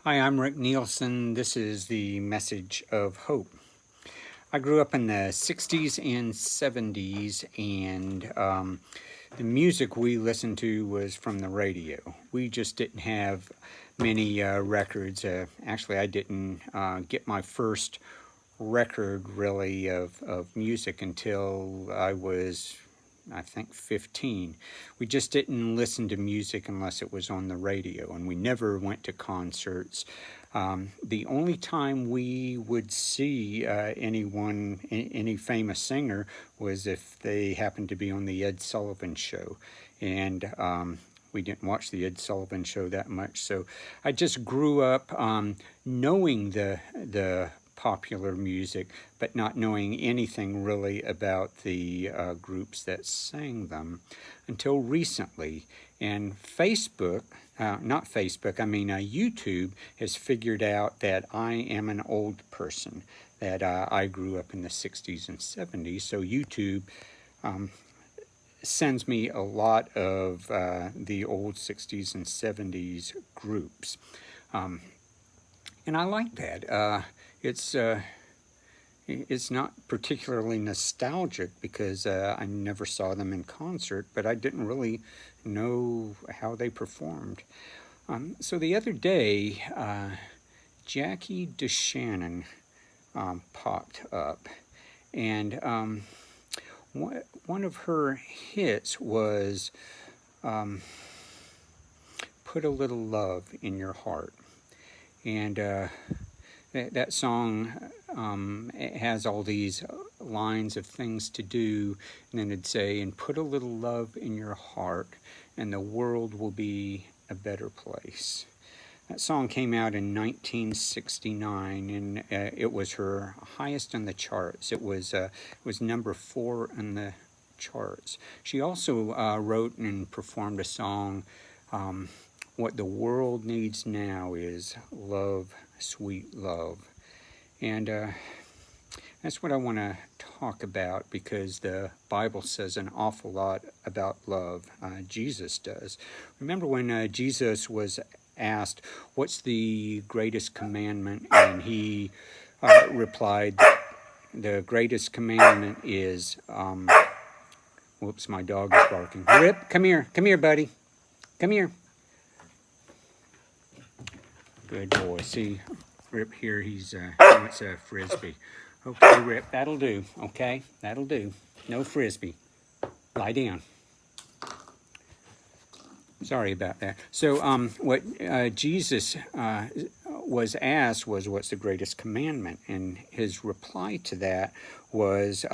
Hi, I'm Rick Nielsen. This is the Message of Hope. I grew up in the 60s and 70s, and the music we listened to was from the radio. We just didn't have many records. Actually, I didn't get my first record really of music until I think 15. We just didn't listen to music unless it was on the radio, and we never went to concerts. The only time we would see any famous singer, was if they happened to be on the Ed Sullivan Show. And we didn't watch the Ed Sullivan Show that much. So I just grew up knowing the popular music, but not knowing anything really about the groups that sang them until recently. And YouTube has figured out that I am an old person, that I grew up in the 60s and 70s. So YouTube sends me a lot of the old 60s and 70s groups. And I like that. It's not particularly nostalgic because I never saw them in concert, but I didn't really know how they performed. So the other day, Jackie DeShannon popped up, and one of her hits was Put a Little Love in Your Heart. And that song it has all these lines of things to do, and then it'd say, and put a little love in your heart, and the world will be a better place. That song came out in 1969, and it was her highest on the charts. It was number 4 on the charts. She also wrote and performed a song, What the World Needs Now is Love, Sweet Love. And that's what I want to talk about, because the Bible says an awful lot about love. Jesus does. Remember when Jesus was asked, what's the greatest commandment? And he replied, the greatest commandment is, whoops, my dog is barking. Rip, come here, buddy. Come here. Good boy. See, Rip here, he wants a Frisbee. Okay, Rip, that'll do. Okay, that'll do. No Frisbee. Lie down. Sorry about that. So what Jesus was asked was, what's the greatest commandment? And his reply to that was,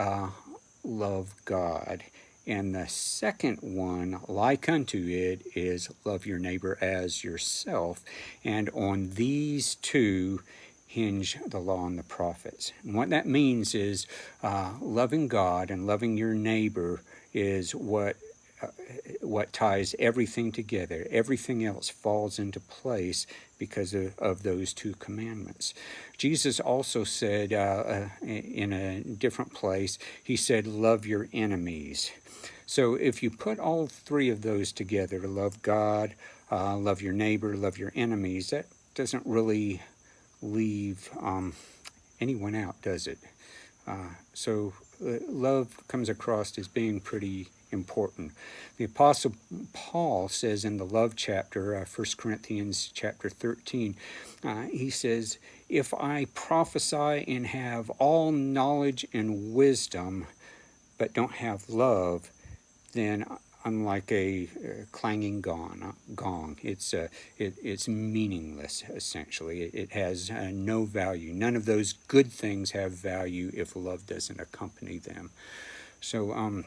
love God. And the second one, like unto it, is love your neighbor as yourself. And on these two hinge the law and the prophets. And what that means is loving God and loving your neighbor is what ties everything together. Everything else falls into place because of those two commandments. Jesus also said in a different place, he said, love your enemies. So if you put all three of those together, love God, love your neighbor, love your enemies, that doesn't really leave anyone out, does it? So love comes across as being pretty important. The Apostle Paul says in the love chapter, 1 Corinthians chapter 13, he says, if I prophesy and have all knowledge and wisdom, but don't have love, then I'm like a clanging gong. It's meaningless, essentially. It has no value. None of those good things have value if love doesn't accompany them. So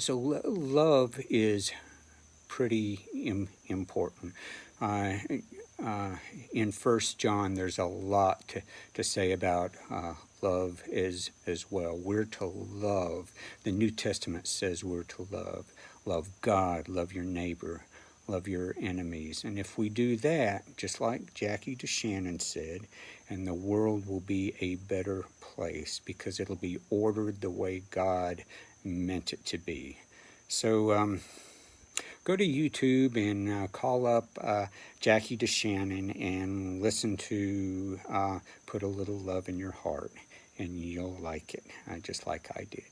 love is pretty important. In 1 John, there's a lot to say about love as well. We're to love. The New Testament says we're to love. Love God, love your neighbor, love your enemies. And if we do that, just like Jackie DeShannon said, and the world will be a better place because it'll be ordered the way God meant it to be. So go to YouTube and call up Jackie DeShannon and listen to Put a Little Love in Your Heart, and you'll like it, just like I did.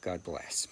God bless.